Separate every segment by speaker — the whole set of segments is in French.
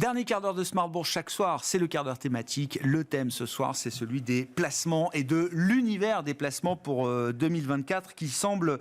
Speaker 1: Dernier quart d'heure de Smart Bourse chaque soir, c'est le quart d'heure thématique. Le thème ce soir, c'est celui des placements et de l'univers des placements pour 2024 qui semble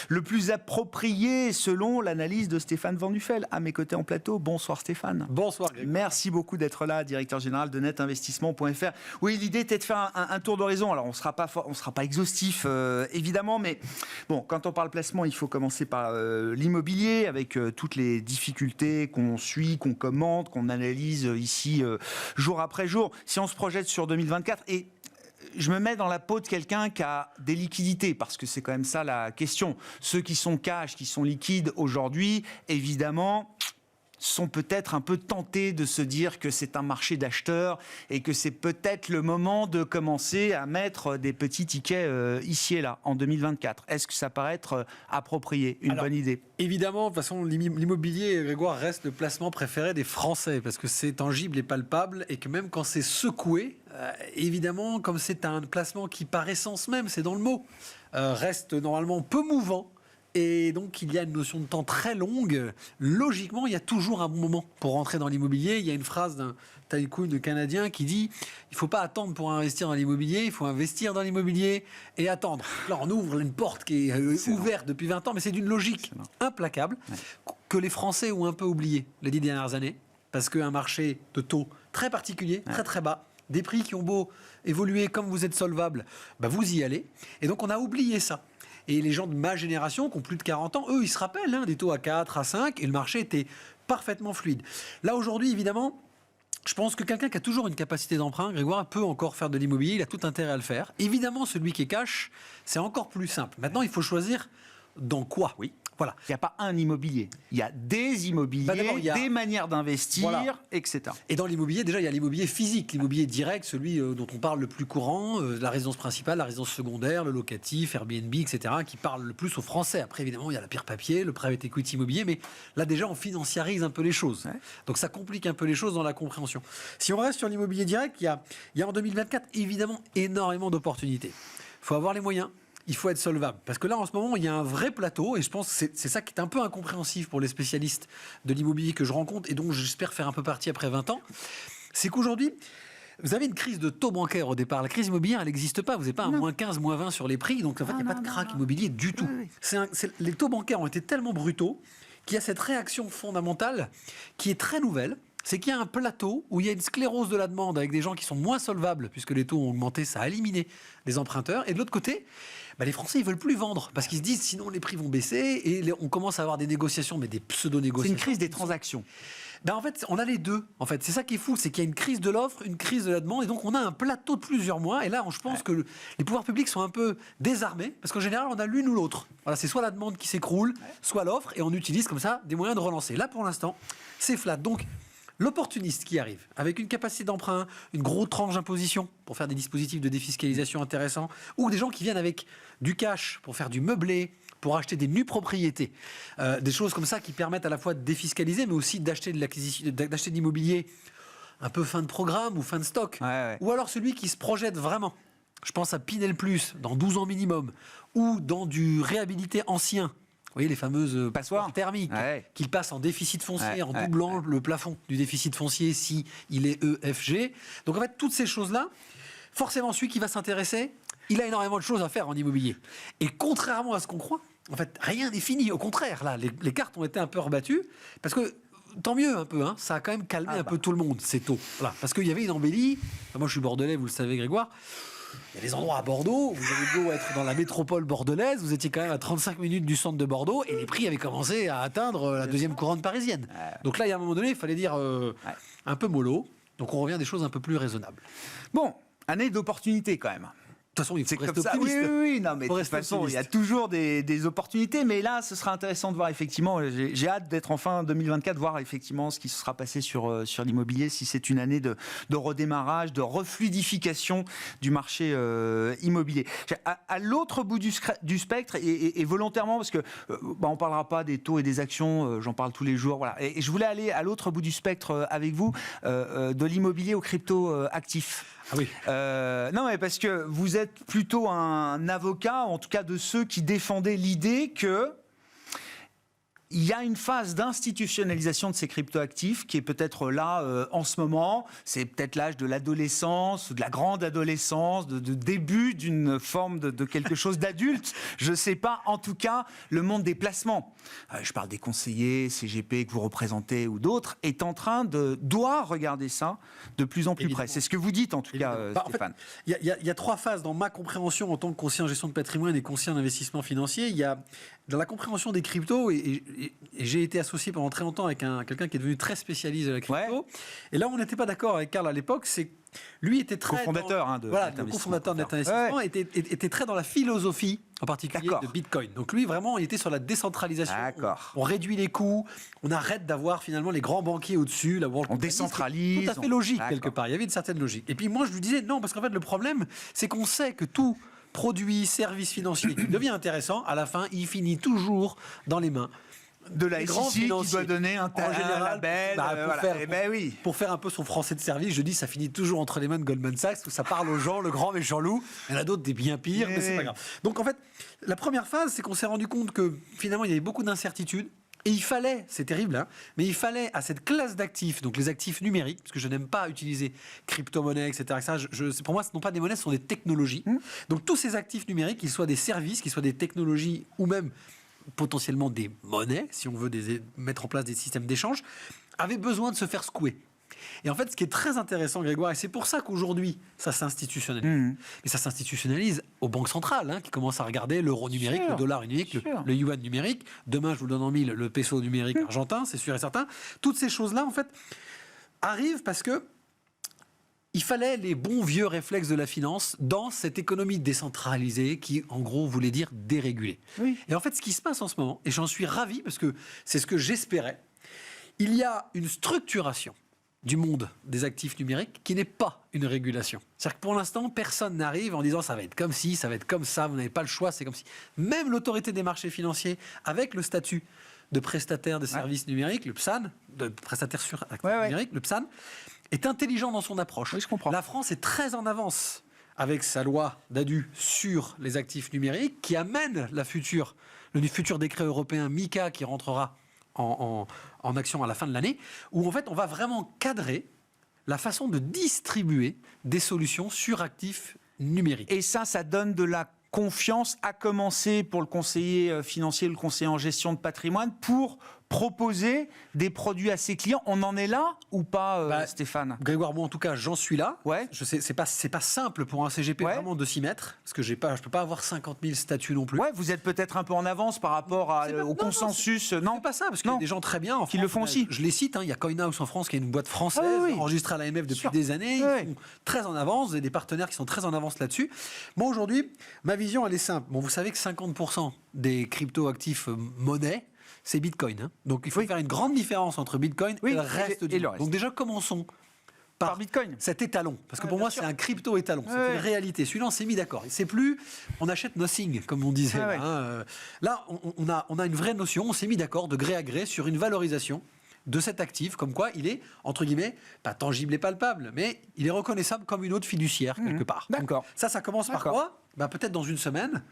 Speaker 1: le plus approprié selon l'analyse de Stéphane Van Nuffel à mes côtés en plateau. Bonsoir Stéphane.
Speaker 2: Bonsoir Grégoire.
Speaker 1: Merci beaucoup d'être là, directeur général de netinvestissement.fr. Oui, l'idée était de faire un tour d'horizon. Alors on sera pas exhaustif évidemment, mais bon, quand on parle placement, il faut commencer par l'immobilier avec toutes les difficultés qu'on suit, qu'on commente, qu'on analyse ici jour après jour. Si on se projette sur 2024 et je me mets dans la peau de quelqu'un qui a des liquidités, parce que c'est quand même ça la question. Ceux qui sont cash, qui sont liquides aujourd'hui, évidemment, sont peut-être un peu tentés de se dire que c'est un marché d'acheteurs et que c'est peut-être le moment de commencer à mettre des petits tickets ici et là, en 2024. Est-ce que ça paraît être approprié, une bonne idée ?
Speaker 2: Évidemment, de toute façon, l'immobilier, Grégoire, reste le placement préféré des Français, parce que c'est tangible et palpable, et que même quand c'est secoué, évidemment, comme c'est un placement qui, par essence même, c'est dans le mot, reste normalement peu mouvant, et donc il y a une notion de temps très longue. Logiquement, il y a toujours un bon moment pour rentrer dans l'immobilier. Il y a une phrase d'un tycoon canadien qui dit « Il ne faut pas attendre pour investir dans l'immobilier, il faut investir dans l'immobilier et attendre ». Là, on ouvre une porte qui est ouverte depuis 20 ans, mais c'est d'une logique implacable que les Français ont un peu oublié les 10 dernières années, parce qu'un marché de taux très particulier, très très bas, des prix qui ont beau évoluer comme vous êtes solvable, bah vous y allez. Et donc on a oublié ça. Et les gens de ma génération, qui ont plus de 40 ans, eux, ils se rappellent des taux à 4, à 5, et le marché était parfaitement fluide. Là, aujourd'hui, évidemment, je pense que quelqu'un qui a toujours une capacité d'emprunt, Grégoire, peut encore faire de l'immobilier, il a tout intérêt à le faire. Évidemment, celui qui est cash, c'est encore plus simple. Maintenant, il faut choisir dans quoi.
Speaker 1: Oui.
Speaker 2: Voilà.
Speaker 1: Il n'y a pas un immobilier. Il y a des immobiliers, des manières d'investir, etc.
Speaker 2: Et dans l'immobilier, déjà, il y a l'immobilier physique, l'immobilier direct, celui dont on parle le plus courant, la résidence principale, la résidence secondaire, le locatif, Airbnb, etc., qui parle le plus aux Français. Après, évidemment, il y a la pierre papier, le private equity immobilier, mais là, déjà, on financiarise un peu les choses. Ouais. Donc, ça complique un peu les choses dans la compréhension. Si on reste sur l'immobilier direct, il y a en 2024, évidemment, énormément d'opportunités. Il faut avoir les moyens. Il faut être solvable. Parce que là, en ce moment, il y a un vrai plateau, et je pense que c'est ça qui est un peu incompréhensif pour les spécialistes de l'immobilier que je rencontre, et dont j'espère faire un peu partie après 20 ans. C'est qu'aujourd'hui, vous avez une crise de taux bancaire au départ. La crise immobilière, elle n'existe pas. Vous n'avez pas un moins 15, moins 20 sur les prix, donc en fait, il n'y a pas de krach immobilier du tout. Oui. Les taux bancaires ont été tellement brutaux qu'il y a cette réaction fondamentale qui est très nouvelle. C'est qu'il y a un plateau où il y a une sclérose de la demande avec des gens qui sont moins solvables, puisque les taux ont augmenté, ça a éliminé les emprunteurs. Et de l'autre côté, les Français, ils veulent plus vendre, parce qu'ils se disent sinon les prix vont baisser, et on commence à avoir des négociations, mais des pseudo-négociations.
Speaker 1: C'est une crise des transactions.
Speaker 2: En fait, on a les deux. En fait, c'est ça qui est fou, c'est qu'il y a une crise de l'offre, une crise de la demande, et donc on a un plateau de plusieurs mois. Et là, je pense que les pouvoirs publics sont un peu désarmés, parce qu'en général, on a l'une ou l'autre. Voilà, c'est soit la demande qui s'écroule, soit l'offre, et on utilise comme ça des moyens de relancer. Là, pour l'instant, c'est flat. Donc, l'opportuniste qui arrive, avec une capacité d'emprunt, une grosse tranche d'imposition pour faire des dispositifs de défiscalisation intéressants, ou des gens qui viennent avec du cash pour faire du meublé, pour acheter des nues propriétés, des choses comme ça qui permettent à la fois de défiscaliser, mais aussi d'acheter de l'immobilier un peu fin de programme ou fin de stock. Ou alors celui qui se projette vraiment. Je pense à Pinel Plus, dans 12 ans minimum, ou dans du réhabilité ancien. Vous voyez les fameuses passoires thermiques qui passent en déficit foncier en doublant le plafond du déficit foncier si il est EFG. Donc en fait, toutes ces choses-là, forcément, celui qui va s'intéresser, il a énormément de choses à faire en immobilier. Et contrairement à ce qu'on croit, en fait, rien n'est fini. Au contraire, là, les cartes ont été un peu rebattues parce que tant mieux un peu, ça a quand même calmé un peu tout le monde, ces taux. Voilà. Parce qu'il y avait une embellie. Moi, je suis bordelais, vous le savez, Grégoire. Il y a des endroits à Bordeaux, vous avez beau être dans la métropole bordelaise, vous étiez quand même à 35 minutes du centre de Bordeaux et les prix avaient commencé à atteindre la deuxième couronne parisienne. Donc là, il y a un moment donné, il fallait dire un peu mollo. Donc on revient à des choses un peu plus raisonnables.
Speaker 1: Bon, année d'opportunité quand même.
Speaker 2: De toute façon, il faut rester
Speaker 1: optimiste.
Speaker 2: Oui,
Speaker 1: non, mais de toute façon, il y a toujours des opportunités, mais là, ce sera intéressant de voir effectivement. J'ai hâte d'être en fin 2024, voir effectivement ce qui se sera passé sur l'immobilier, si c'est une année de redémarrage, de refluidification du marché immobilier. À l'autre bout du spectre, et volontairement, parce que on parlera pas des taux et des actions, j'en parle tous les jours, voilà. Et je voulais aller à l'autre bout du spectre avec vous, de l'immobilier aux crypto-actifs.
Speaker 2: Ah oui.
Speaker 1: Non, mais parce que vous êtes plutôt un avocat, en tout cas de ceux qui défendaient l'idée que il y a une phase d'institutionnalisation de ces cryptoactifs qui est peut-être là en ce moment. C'est peut-être l'âge de l'adolescence, de la grande adolescence, de début d'une forme de quelque chose d'adulte. Je ne sais pas. En tout cas, le monde des placements, je parle des conseillers, CGP que vous représentez ou d'autres, doit regarder ça de plus en plus près. C'est ce que vous dites en tout cas, Stéphane.
Speaker 2: Il y a 3 phases dans ma compréhension en tant que conseiller en gestion de patrimoine et conseiller en investissement financier. Il y a dans la compréhension des cryptos, et j'ai été associé pendant très longtemps avec quelqu'un qui est devenu très spécialiste de la crypto. Ouais. Et là, on n'était pas d'accord avec Karl à l'époque. C'est lui était très
Speaker 1: cofondateur
Speaker 2: le cofondateur de Net Investissement était très dans la philosophie, en particulier de Bitcoin. Donc lui, vraiment, il était sur la décentralisation. On réduit les coûts, on arrête d'avoir finalement les grands banquiers au-dessus, la World Company.
Speaker 1: Décentralise.
Speaker 2: Tout à fait logique quelque part. Il y avait une certaine logique. Et puis moi, je lui disais non, parce qu'en fait, le problème, c'est qu'on sait que tout produit, service financier qui devient intéressant, à la fin, il finit toujours dans les mains
Speaker 1: de la SEC qui doit donner un label.
Speaker 2: Pour faire un peu son français de service, je dis ça finit toujours entre les mains de Goldman Sachs, où ça parle aux gens, le grand méchant loup. Il y en a d'autres des bien pires, mais c'est pas grave. Donc en fait, la première phase, c'est qu'on s'est rendu compte que finalement, il y avait beaucoup d'incertitudes. Et il fallait, c'est terrible, hein, mais il fallait à cette classe d'actifs, donc les actifs numériques, parce que je n'aime pas utiliser crypto-monnaie, etc. Pour moi, ce ne sont pas des monnaies, ce sont des technologies. Donc tous ces actifs numériques, qu'ils soient des services, qu'ils soient des technologies ou même potentiellement des monnaies, si on veut mettre en place des systèmes d'échange, avaient besoin de se faire secouer. Et en fait, ce qui est très intéressant, Grégoire, et c'est pour ça qu'aujourd'hui, ça s'institutionnalise. Et ça s'institutionnalise aux banques centrales, qui commencent à regarder l'euro numérique, le dollar numérique, le yuan numérique. Demain, je vous le donne en mille, le peso numérique argentin, c'est sûr et certain. Toutes ces choses-là, en fait, arrivent parce que il fallait les bons vieux réflexes de la finance dans cette économie décentralisée qui, en gros, voulait dire dérégulée. Et en fait, ce qui se passe en ce moment, et j'en suis ravi parce que c'est ce que j'espérais, il y a une structuration du monde des actifs numériques qui n'est pas une régulation. C'est-à-dire que pour l'instant, personne n'arrive en disant ça va être comme ci, ça va être comme ça, vous n'avez pas le choix, c'est comme si. Même l'autorité des marchés financiers, avec le statut de prestataire de services numériques, le PSAN, de prestataire sur actifs numériques, le PSAN, est intelligent dans son approche.
Speaker 1: Oui, je comprends.
Speaker 2: La France est très en avance avec sa loi d'ADU sur les actifs numériques qui amène le futur décret européen MiCA qui rentrera en action à la fin de l'année, où en fait on va vraiment cadrer la façon de distribuer des solutions sur actifs numériques.
Speaker 1: Et ça donne de la confiance, à commencer pour le conseiller financier, le conseiller en gestion de patrimoine, pour proposer des produits à ses clients. On en est là ou pas, Stéphane ?
Speaker 2: Grégoire, moi en tout cas, j'en suis là.
Speaker 1: Ouais.
Speaker 2: Je sais, c'est pas simple pour un CGP vraiment de s'y mettre, parce que je peux pas avoir 50 000 statuts non plus.
Speaker 1: Ouais, vous êtes peut-être un peu en avance par rapport au consensus. Non,
Speaker 2: c'est pas ça, parce qu'il y a des gens très bien en France,
Speaker 1: qui le font aussi.
Speaker 2: Je les cite, il y a Coinhouse en France qui est une boîte française enregistrée à l'AMF depuis des années. Ils sont très en avance, vous avez des partenaires qui sont très en avance là-dessus. Moi aujourd'hui, ma vision elle est simple. Bon, vous savez que 50% des crypto-actifs monnaie, c'est Bitcoin. Donc il faut faire une grande différence entre Bitcoin et le reste du monde. Donc déjà, commençons par Bitcoin, cet étalon. Parce que pour moi, c'est un crypto-étalon. C'est une réalité. Celui-là, on s'est mis d'accord. C'est plus, on achète nothing, comme on disait. Là, on a une vraie notion. On s'est mis d'accord de gré à gré sur une valorisation de cet actif, comme quoi il est, entre guillemets, pas tangible et palpable, mais il est reconnaissable comme une autre fiduciaire, quelque part.
Speaker 1: D'accord.
Speaker 2: Donc, ça commence par quoi ? Peut-être dans une semaine,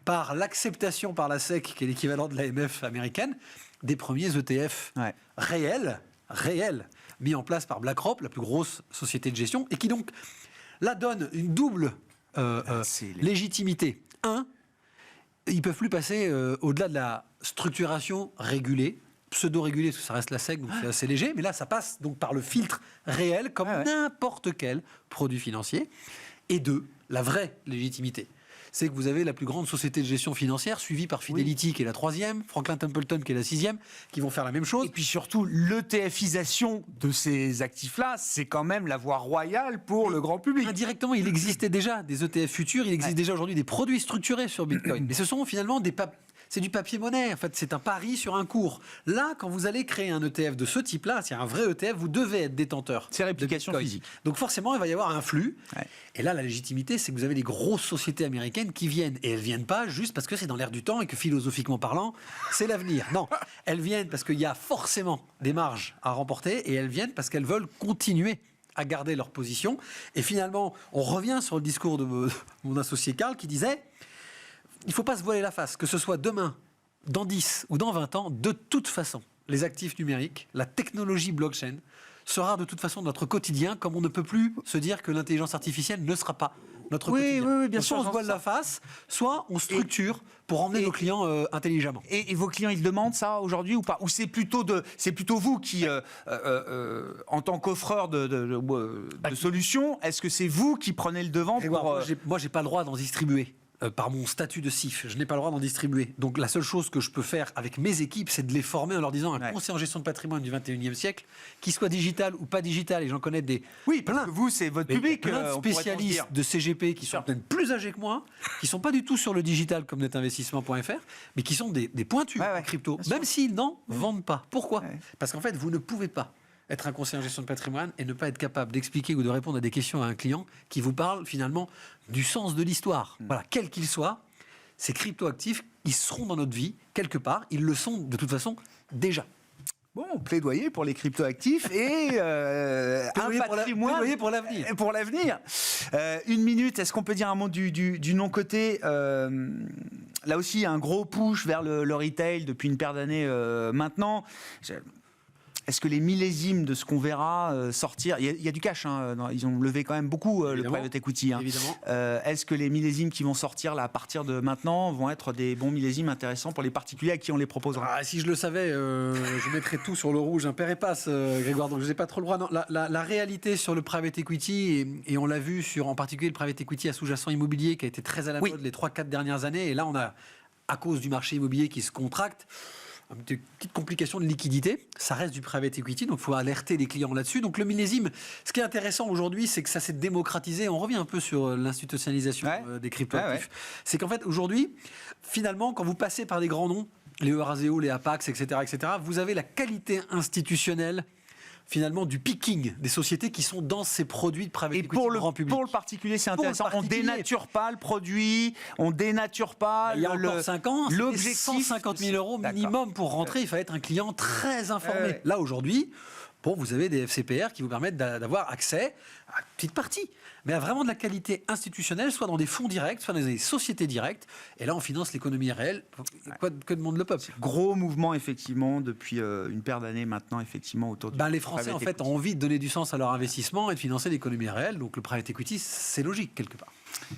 Speaker 2: par l'acceptation par la SEC, qui est l'équivalent de l'AMF américaine, des premiers ETF réels, mis en place par BlackRock, la plus grosse société de gestion, et qui donc, là, donne une double légitimité. Ils ne peuvent plus passer au-delà de la structuration régulée, pseudo-régulée, parce que ça reste la SEC, donc c'est assez léger, mais là, ça passe donc par le filtre réel, comme n'importe quel produit financier. Et la vraie légitimité, c'est que vous avez la plus grande société de gestion financière, suivie par Fidelity, qui est la 3e, Franklin Templeton, qui est la 6e, qui vont faire la même chose.
Speaker 1: Et puis surtout, l'ETFisation de ces actifs-là, c'est quand même la voie royale pour le grand public.
Speaker 2: Indirectement, il existait déjà des ETF futurs, il existe déjà aujourd'hui des produits structurés sur Bitcoin. Mais ce sont finalement c'est du papier-monnaie, en fait, c'est un pari sur un cours. Là, quand vous allez créer un ETF de ce type-là, c'est un vrai ETF, vous devez être détenteur.
Speaker 1: C'est réplication physique.
Speaker 2: Donc forcément, il va y avoir un flux. Et là, la légitimité, c'est que vous avez des grosses sociétés américaines qui viennent. Et elles ne viennent pas juste parce que c'est dans l'air du temps et que philosophiquement parlant, c'est l'avenir. Non, elles viennent parce qu'il y a forcément des marges à remporter et elles viennent parce qu'elles veulent continuer à garder leur position. Et finalement, on revient sur le discours de mon associé Karl qui disait... Il ne faut pas se voiler la face, que ce soit demain dans 10 ou dans 20 ans, de toute façon, les actifs numériques, la technologie blockchain sera de toute façon notre quotidien, comme on ne peut plus se dire que l'intelligence artificielle ne sera pas notre quotidien.
Speaker 1: Oui, bien
Speaker 2: Donc,
Speaker 1: sûr.
Speaker 2: soit on se voile la face, soit on structure pour emmener nos clients intelligemment.
Speaker 1: Et vos clients, ils demandent ça aujourd'hui ou pas? Ou c'est plutôt vous qui, en tant qu'offreur de solutions, est-ce que c'est vous qui prenez le devant pour...
Speaker 2: Moi, j'ai pas le droit d'en distribuer. Par mon statut de CIF, je n'ai pas le droit d'en distribuer. Donc la seule chose que je peux faire avec mes équipes, c'est de les former en leur disant un conseiller en gestion de patrimoine du 21e siècle, qu'il soit digital ou pas digital, et j'en connais des...
Speaker 1: Oui, parce que vous, c'est votre public.
Speaker 2: Plein de spécialistes de CGP qui sont peut-être plus âgés que moi, qui ne sont pas du tout sur le digital comme netinvestissement.fr, mais qui sont des pointus en crypto, même s'ils n'en vendent pas. Pourquoi ? Parce qu'en fait, vous ne pouvez pas être un conseiller en gestion de patrimoine et ne pas être capable d'expliquer ou de répondre à des questions à un client qui vous parle finalement du sens de l'histoire. Voilà, quel qu'il soit, ces cryptoactifs, ils seront dans notre vie quelque part, ils le sont de toute façon déjà.
Speaker 1: Bon, plaidoyer pour les cryptoactifs et un patrimoine
Speaker 2: plaidoyer pour l'avenir.
Speaker 1: Pour l'avenir. Une minute, est-ce qu'on peut dire un mot du non-coté là aussi, il y a un gros push vers le retail depuis une paire d'années maintenant. Est-ce que les millésimes de ce qu'on verra sortir, il y a du cash, hein, ils ont levé quand même beaucoup le private equity. Hein.
Speaker 2: Évidemment.
Speaker 1: Est-ce que les millésimes qui vont sortir là, à partir de maintenant vont être des bons millésimes intéressants pour les particuliers à qui on les proposera?
Speaker 2: Si je le savais, je mettrais tout sur le rouge, un père et passe, Grégoire, donc je n'ai pas trop le droit. Non, la réalité sur le private equity, et on l'a vu sur en particulier le private equity à sous-jacent immobilier qui a été très à la mode les 3-4 dernières années, et là on a, à cause du marché immobilier qui se contracte, une petite complication de liquidité, ça reste du private equity, donc il faut alerter les clients là-dessus. Donc le millésime, ce qui est intéressant aujourd'hui, c'est que ça s'est démocratisé. On revient un peu sur l'institutionnalisation des cryptoactifs. C'est qu'en fait, aujourd'hui, finalement, quand vous passez par des grands noms, les Eurazeo, les Apax, etc., vous avez la qualité institutionnelle finalement du picking des sociétés qui sont dans ces produits de private equity grand public.
Speaker 1: Pour le particulier, c'est intéressant. On dénature pas le produit, on dénature pas.
Speaker 2: Il y a encore 5 ans, c'était 150 000 euros minimum pour rentrer. Il fallait être un client très informé. Là, aujourd'hui, vous avez des FCPR qui vous permettent d'avoir accès à une petite partie, mais à vraiment de la qualité institutionnelle, soit dans des fonds directs, soit dans des sociétés directes. Et là, on finance l'économie réelle. Que demande le peuple ?
Speaker 1: Gros mouvement, effectivement, depuis une paire d'années maintenant, effectivement, autour du
Speaker 2: les Français, en fait, ont envie de donner du sens à leur investissement et de financer l'économie réelle. Donc, le private equity, c'est logique, quelque part.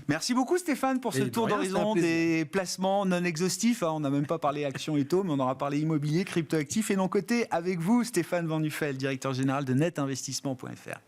Speaker 1: Merci beaucoup, Stéphane, pour ce tour d'horizon des placements non exhaustifs. On n'a même pas parlé actions et taux, mais on aura parlé immobilier, cryptoactifs et non cotés avec vous, Stéphane Van Nuffel, directeur général de netinvestissement.fr.